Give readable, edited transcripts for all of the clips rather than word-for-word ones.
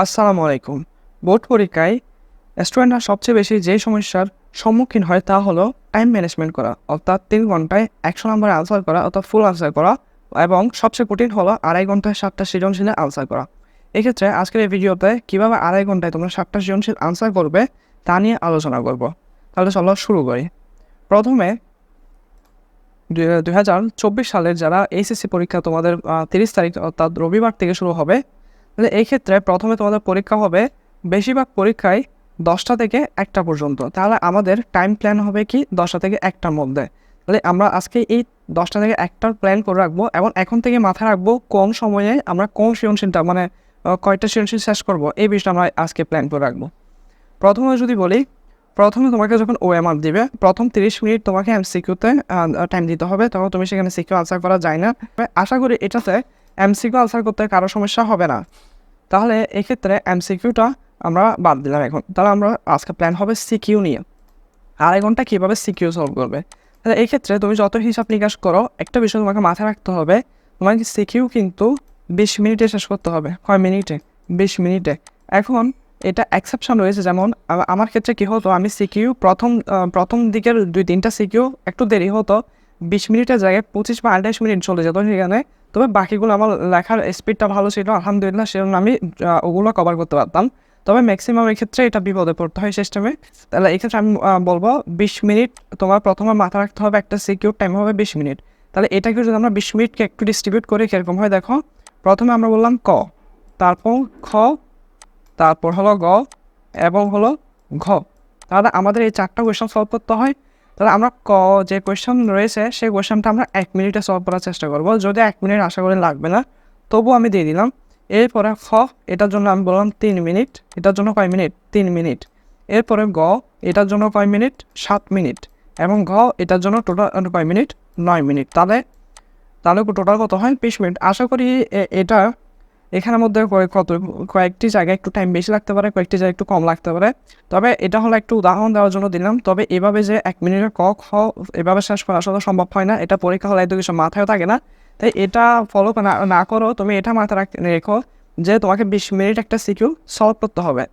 আসসালামু আলাইকুম। বোর্ড পরীক্ষায় স্টুডেন্টরা সবচেয়ে বেশি যে সমস্যার সম্মুখীন হয় তা হলো টাইম ম্যানেজমেন্ট করা, অর্থাৎ 3 ঘন্টায় 100 নম্বরে আনসার করা অর্থাৎ ফুল আনসার করা, এবং সবচেয়ে কঠিন হলো 2.5 ঘন্টায় 7টা সৃজনশীলের আনসার করা। এক্ষেত্রে আজকের এই ভিডিওতে কীভাবে 2.5 ঘন্টায় তোমরা 7টা সৃজনশীল আনসার করবে তা নিয়ে আলোচনা করব। তাহলে চলো শুরু করি। প্রথমে 2024 সালের যারা এইচএসসি পরীক্ষা তোমাদের 30 তারিখ অর্থাৎ রবিবার থেকে শুরু হবে, তাহলে এই ক্ষেত্রে প্রথমে তোমাদের পরীক্ষা হবে বেশিরভাগ পরীক্ষায় 10টা থেকে 1টা পর্যন্ত। তাহলে আমাদের টাইম প্ল্যান হবে কি 10টা থেকে 1টার মধ্যে। তাহলে আমরা আজকে এই 10টা থেকে 1টার প্ল্যান করে রাখবো এবং এখন থেকে মাথায় রাখবো কোন সময়ে আমরা কোন সৃজনশীলটা কয়টা সৃজনশীল শেষ করবো, এই বিষয়টা আমরা আজকে প্ল্যান করে রাখবো। প্রথমে যদি বলি, প্রথমে তোমাকে যখন ওএমআর দিবে প্রথম 30 মিনিট তোমাকে এমসিকিউতে টাইম দিতে হবে, তখন তুমি সেখানে সিকিউ আনসার করা যায় না। আশা করি এটাতে এমসিকিউ আনসার করতে কারো সমস্যা হবে না। তাহলে এক্ষেত্রে এমসিকিউটা আমরা বাদ দিলাম এখন। তাহলে আমরা আজকে প্ল্যান হবে সিকিউ নিয়ে, 2.5 ঘন্টা কীভাবে সিকিউ সলভ করবে। তাহলে এই ক্ষেত্রে তুমি যত হিসাব নিকাশ করো, একটা বিষয় তোমাকে মাথায় রাখতে হবে, তোমাকে সিকিউ কিন্তু 20 মিনিটে শেষ করতে হবে। কয় মিনিটে? 20 মিনিটে। এখন এটা এক্সেপশন রয়েছে, যেমন আমার ক্ষেত্রে কী হতো, আমি সিকিউ প্রথম দিকের 2-3টা সিকিউ একটু দেরি হতো, 20 মিনিটের জায়গায় 25 বা 28 মিনিট চলে যেত সেখানে। তবে বাকিগুলো আমার লেখার স্পিডটা ভালো ছিল আলহামদুলিল্লাহ, সেজন্য আমি ওগুলো কভার করতে পারতাম। তবে ম্যাক্সিমাম ক্ষেত্রে এটা বিপদে পড়তে হয় সিস্টেমে। তাহলে এক্ষেত্রে আমি বলবো 20 মিনিট তোমার প্রথমে মাথা রাখতে হবে, একটা সিকিউর টাইম হবে 20 মিনিট। তাহলে এটাকে যদি আমরা 20 মিনিটকে একটু ডিস্ট্রিবিউট করি কীরকম হয় দেখো। প্রথমে আমরা বললাম ক, তারপর খ, তারপর হলো গ এবং হলো ঘ। তাহলে আমাদের এই 4টা কোয়েশ্চন সলভ করতে হয়। তাহলে আমরা যে কোয়েশ্চন রয়েছে সেই কোয়েশ্চনটা আমরা 1 মিনিটে সলভ করার চেষ্টা করব। যদি 1 মিনিট আশা করি লাগবে না, তবুও আমি দিয়ে দিলাম। এরপরে খ, এটার জন্য আমি বললাম 3 মিনিট, এটার জন্য কয় মিনিট? 3 মিনিট। এরপরে গ, এটার জন্য কয় মিনিট? 7 মিনিট। এবং ঘ, এটার জন্য টোটাল কয় মিনিট? 9 মিনিট। তাহলে টোটাল কত হয়? 20 মিনিট। আশা করি এটা এখানের মধ্যে কয়েকটি জায়গায় একটু টাইম বেশি লাগতে পারে, কয়েকটি জায়গায় একটু কম লাগতে পারে। তবে এটা হলো একটু উদাহরণ দেওয়ার জন্য দিলাম। তবে এভাবে যে 1 মিনিটে ক খ এভাবে শেষ করা আসলে সম্ভব হয় না। এটা পরীক্ষা হলে এত কিছু মাথায়ও থাকে না। তাই এটা ফলো না করো, তুমি এটা মাথায় রেখো যে তোমাকে 20 মিনিট একটা সিকিউ সলভ করতে হবে।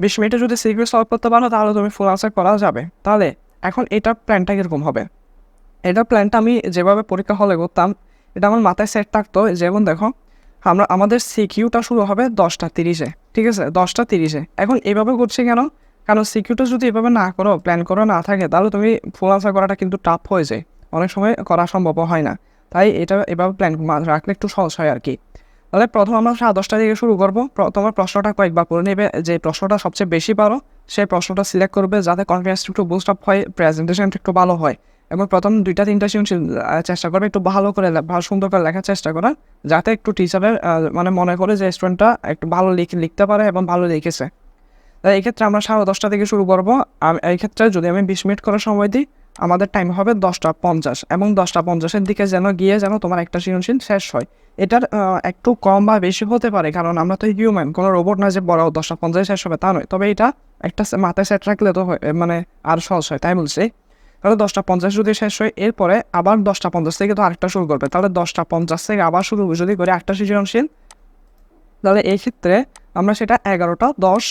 20 মিনিটে যদি সিকিউ সলভ করতে পারো তাহলে তুমি ফুল আনসার করা যাবে। তাহলে এখন এটার প্ল্যানটা কীরকম হবে? এটার প্ল্যানটা আমি যেভাবে পরীক্ষা হলে করতাম, এটা আমার মাথায় সেট থাকতো। যেমন দেখো, আমাদের সিকিউটা শুরু হবে 10টা 30-এ, ঠিক আছে? 10টা 30-এ। এখন এভাবে করছি কেন? কারণ সিকিউটা যদি এভাবে না করো, প্ল্যান করা না থাকে, তাহলে তুমি ফুল আনসার করাটা কিন্তু টাফ হয়ে যায়, অনেক সময় করা সম্ভব হয় না। তাই এটা এভাবে প্ল্যান রাখলে একটু সহজ হয় আর কি। তাহলে প্রথম আমরা 10টা থেকে শুরু করবো। তোমার প্রশ্নটা কয়েকবার পড়ে নেবে, যে প্রশ্নটা সবচেয়ে বেশি পারো সেই প্রশ্নটা সিলেক্ট করবে, যাতে কনফিডেন্স একটু বুস্ট আপ হয়, প্রেজেন্টেশনটা একটু ভালো হয়। এবং প্রথম 2-3টা সৃজনশীল চেষ্টা করবে একটু ভালো করে সুন্দর করে লেখার চেষ্টা করা, যাতে একটু টিচারের মনে করে যে স্টুডেন্টটা একটু ভালো লিখতে পারে এবং ভালো লিখেছে। তাই এক্ষেত্রে আমরা 10:30 থেকে শুরু করবো। এই ক্ষেত্রে যদি আমি 20 মিনিট করার সময় দিই, আমাদের টাইম হবে 10:50 এবং 10:50-এর দিকে যেন তোমার একটা সৃজনশীল শেষ হয়। এটার একটু কম বা বেশি হতে পারে, কারণ আমরা তো হিউম্যান, কোনো রোবট না যে বড় 10:50 শেষ হবে তা নয়। তবে এটা একটা মাথায় সেট রাখলে তো আর সহজ হয়, তাই বলছি। তাহলে 10:50 যদি শেষ হয়, এরপরে আবার 10:50 থেকে তো আরেকটা শুরু করবে। তাহলে 10:50 থেকে আবার শুরু যদি করে একটা সৃজনশীল, তাহলে এই ক্ষেত্রে আমরা সেটা 11:10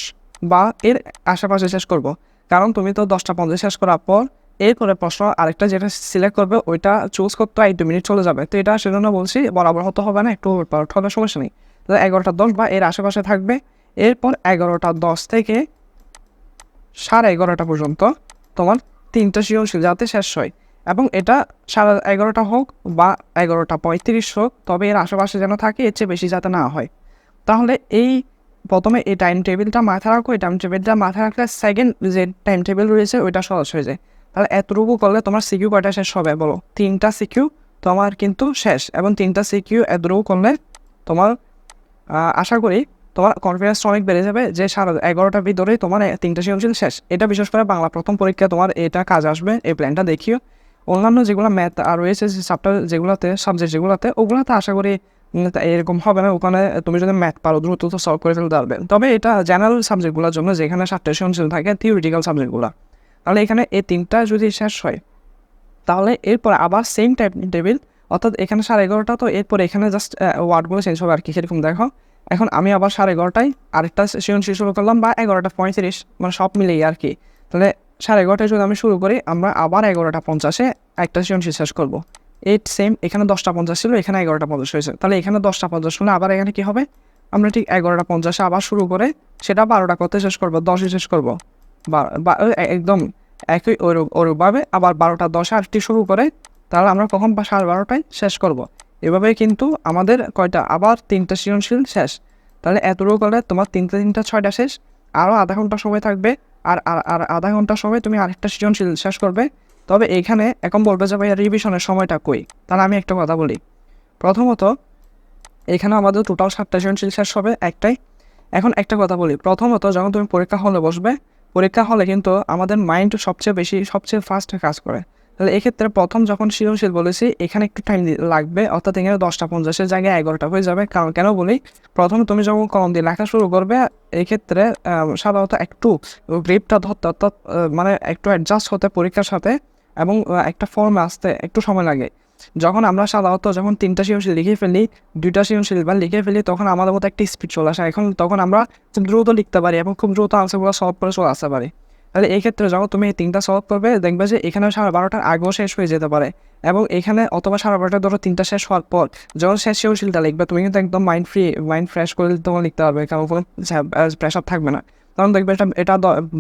বা এর আশেপাশে শেষ করব। কারণ তুমি তো 10:50 শেষ করার পর এরপরে প্রশ্ন আরেকটা যেটা সিলেক্ট করবে ওইটা চুজ করতে 1-2 মিনিট চলে যাবে। তো এটা সেজন্য বলছি বরাবর হতে হবে না, একটু হলে সমস্যা নেই। তাহলে 11:10 বা এর আশেপাশে থাকবে। এরপর 11:10 থেকে 11:30 পর্যন্ত তোমার 3টা সৃজনশীল যাতে শেষ হয়, এবং এটা 11:30 হোক বা 11:35 হোক, তবে এর আশেপাশে যেন থাকে, এর চেয়ে বেশি যাতে না হয়। তাহলে প্রথমে এই টাইম টেবিলটা মাথায় রাখো। এই টাইম টেবিলটা মাথায় রাখলে সেকেন্ড যে টাইম টেবিল রয়েছে ওইটা সহজ হয়ে যায়। তাহলে এতটুকু করলে তোমার সিকিউ কয়টা শেষ হবে বলো? 3টা সিকিউ তোমার কিন্তু শেষ, এবং 3টা সিকিউ এতটুকু করলে তোমার আশা করি তোমার কনফিডেন্সটা অনেক বেড়ে যাবে যে 11:30টার ভিতরেই তোমার 3টা সৃজনশীল শেষ। এটা বিশেষ করে বাংলা প্রথম পরীক্ষা তোমার এটা কাজ আসবে, এই প্ল্যানটা দেখিও। অন্যান্য যেগুলো ম্যাথ আর রয়েছে সাবজেক্ট যেগুলোতে, ওগুলোতে আশা করি এরকম হবে না। ওখানে তুমি যদি ম্যাথ পারো দ্রুত তো সলভ করে ফেলতে পারবে। তবে এটা জেনারেল সাবজেক্টগুলোর জন্য, যেখানে 7টা সৃজনশীল থাকে, থিওরিটিক্যাল সাবজেক্টগুলো। তাহলে এখানে এই 3টা যদি শেষ হয়, তাহলে এরপরে আবার সেম টাইপ টেবিল, অর্থাৎ এখানে 11:30, তো এরপরে এখানে জাস্ট ওয়ার্ডগুলো চেঞ্জ হবে আর কি। সেরকম দেখো, এখন আমি আবার 11:30টায় আরেকটা সৃজনশীল শুরু করলাম, বা 11:35, মানে সব মিলিয়ে আর কি। তাহলে 11:30টায় যদি আমি শুরু করি, আমরা আবার 11:50-এ একটা সৃজনশীল শেষ করবো। এই সেম এখানে 10:50 ছিল, এখানে 11:50 হয়েছে। তাহলে এখানে 10:50 হলে আবার এখানে কী হবে, আমরা ঠিক 11:50-এ আবার শুরু করে সেটা 12টা করতে শেষ করবো, 10-এ শেষ করবো, বা একদম একই ওরভাবে আবার 12:10-এ আরেকটি শুরু করে, তাহলে আমরা কখন 12:30টায় শেষ করব। এভাবে কিন্তু আমাদের কয়টা আবার 3টা সৃজনশীল শেষ। তাহলে এতটুকু করলে তোমার 3টা 6টা শেষ, আরও আধা ঘন্টা সময় থাকবে, আর আর আধা ঘন্টা সময় তুমি আরেকটা সৃজনশীল শেষ করবে। তবে এইখানে এখন বলবে যে ভাইয়া রিভিশনের সময়টা কই। তাহলে আমি একটা কথা বলি, প্রথমত এখানে আমাদের টোটাল 7টা সৃজনশীল শেষ হবে একটাই। এখন একটা কথা বলি, প্রথমত যখন তুমি পরীক্ষা হলে বসবে, পরীক্ষা হলে কিন্তু আমাদের মাইন্ড সবচেয়ে ফার্স্ট কাজ করে। তাহলে এক্ষেত্রে প্রথম যখন সৃজনশীল বলেছি, এখানে একটু টাইম লাগবে, অর্থাৎ এখানে 10:50-এর জায়গায় 11টা হয়ে যাবে। কারণ কেন বলি, প্রথমে তুমি যখন কলম দিয়ে লেখা শুরু করবে, এক্ষেত্রে সাধারণত একটু গ্রিপটা ধরতে, অর্থাৎ মানে একটু অ্যাডজাস্ট হতে পরীক্ষার সাথে, এবং একটা ফর্মে আসতে একটু সময় লাগে। যখন আমরা সাধারণত যখন 3টা সৃজনশীল লিখে ফেলি, 2টা সৃজনশীল বা লিখে ফেলি, তখন আমাদের মতো একটা স্পিড চলে আসে। তখন আমরা খুব দ্রুত লিখতে পারি এবং খুব দ্রুত আনসারগুলো সলভ করে চলে আসতে পারি। তাহলে এই ক্ষেত্রে যখন তুমি এই 3টা সলভ করবে, দেখবে যে এখানে 12:30টার আগেও শেষ হয়ে যেতে পারে, এবং এখানে অথবা 12:30টার ধরো 3টা শেষ হওয়ার পর যখন শেষ সৃজনশীলটা লিখবে, তুমি কিন্তু একদম মাইন্ড ফ্রেশ করে তোমার লিখতে পারবে, কারণ কোনো প্রেশার থাকবে না। তখন দেখবে এটা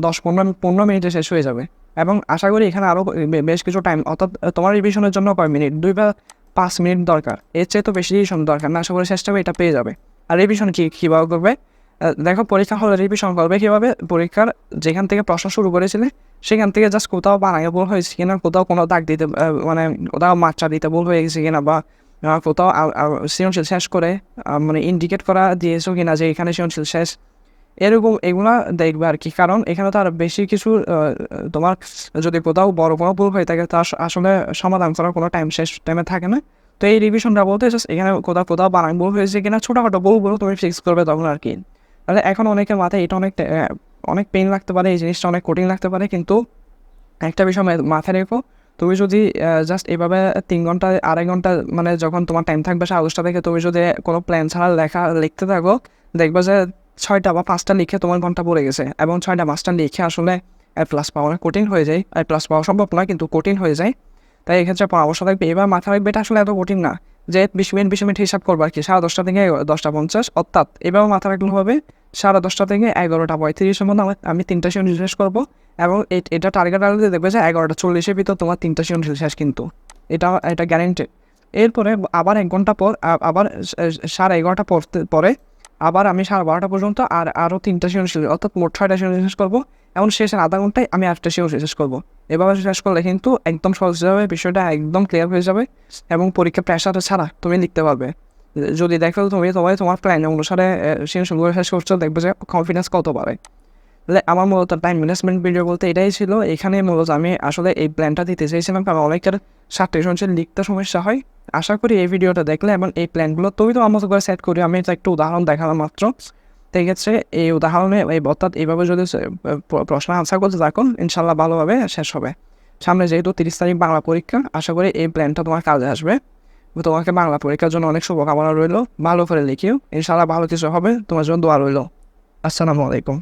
10-15 মিনিটে শেষ হয়ে যাবে। এবং আশা করি এখানে আরও বেশ কিছু টাইম, অর্থাৎ তোমার রিভিশনের জন্য কয় মিনিট, 2 বা 5 মিনিট দরকার, এর চেয়ে তো বেশি রিভিশন দরকার না। আশা করি চেষ্টা করে এটা পেয়ে যাবে। আর রিভিশন কীভাবে করবে, দেখো পরীক্ষা হলে রিভিশন করবে কীভাবে, পরীক্ষার যেখান থেকে প্রশ্ন শুরু করেছিলে সেখান থেকে জাস্ট কোথাও বানায় ভুল হয়েছে কিনা, কোথাও কোনো দাগ দিতে মানে কোথাও মাত্রা দিতে ভুল হয়ে গেছে কিনা, বা কোথাও সৃজনশীল শেষ করে মানে ইন্ডিকেট করা দিয়েছো কিনা যে এখানে সৃজনশীল শেষ, এরকম এগুলা দেখবে আর কি। কারণ এখানে তো আর বেশি কিছু তোমার যদি কোথাও বড় কোনো ভুল হয়ে থাকে, তা আসলে সমাধান করার কোনো শেষ টাইমে থাকে না। তো এই রিভিশনটা বলতে জাস্ট এখানে কোথাও বানান ভুল হয়েছে কিনা, ছোটোখাটো ভুলগুলো তুমি ফিক্স করবে তখন আর কি। তাহলে এখন অনেকের মাথায় এটা অনেক পেইন লাগতে পারে, এই জিনিসটা অনেক কঠিন লাগতে পারে, কিন্তু একটা বিষয় মাথায় রেখো, তুমি যদি জাস্ট এভাবে 3 ঘন্টা 2.5 ঘন্টা মানে যখন তোমার টাইম থাকবে 10:30 থেকে, তুমি যদি কোনো প্ল্যান ছাড়া লিখতে থাকো, দেখবে যে 6টা বা 5টা লিখে তোমার ঘন্টা পড়ে গেছে, এবং 6টা 5টা লিখে আসলে A+ পাওয়া কঠিন হয়ে যায়। A+ পাওয়া সম্ভব নয়, কিন্তু কঠিন হয়ে যায়। তাই এক্ষেত্রে পরামর্শ থাকবে, এবার মাথা রাখবে এটা আসলে এত কঠিন না যে 20 মিনিট হিসাব করবো আর কি, 10:30 থেকে 10:50, অর্থাৎ এভাবে মাথা রাখলে হবে 10:30 থেকে 11:35-এর মধ্যে আমি 3টা সৃজনশীল শেষ করবো, এবং এটা টার্গেট রাখলে দেখবে যে 11:40-এর ভিতর তোমার 3টা সৃজনশীল শেষ, কিন্তু এটা গ্যারেন্টেড। এরপরে আবার 1 ঘন্টা পর আবার 11:30 পরে আবার আমি 12:30 পর্যন্ত আরও 3টা সৃজনশীল, অর্থাৎ মোট 6টা সৃজনশীল শেষ করবো, এবং শেষের আধা ঘন্টায় আমি 8টা সৃজনশীল শেষ করবো। এভাবে শেষ করলে কিন্তু একদম সহজ হয়ে যাবে, বিষয়টা একদম ক্লিয়ার হয়ে যাবে, এবং পরীক্ষা প্রেশার ছাড়া তুমি লিখতে পারবে। যদি দেখো তোমার প্ল্যান অনুসারে সৃজনশীলগুলো শেষ করছো, দেখবে যে কনফিডেন্স কত পারে। তাহলে আমার মূলত টাইম ম্যানেজমেন্ট ভিডিও বলতে এটাই ছিল। এখানে মূলত আমি আসলে এই প্ল্যানটা দিতে চেয়েছিলাম, কারণ অনেকের 7টা সৃজনশীল লিখতে সমস্যা হয়। আশা করি এই ভিডিওটা দেখলে এবং এই প্ল্যানগুলো তুমি তো আমার মতো করে সেট করি, আমি এটা একটু উদাহরণ দেখালাম মাত্র। তো এই ক্ষেত্রে এই উদাহরণে অর্থাৎ এইভাবে যদি প্রশ্ন আনসার করতে থাকো, ইনশাল্লাহ ভালোভাবে শেষ হবে। সামনে যেহেতু 30 তারিখ বাংলা পরীক্ষা, আশা করি এই প্ল্যানটা তোমার কাজে আসবে। তোমাকে বাংলা পরীক্ষার জন্য অনেক শুভকামনা রইল, ভালো করে লিখিও, ইনশাল্লাহ ভালো কিছু হবে, তোমার জন্য দোয়া রইল। আসসালামু আলাইকুম।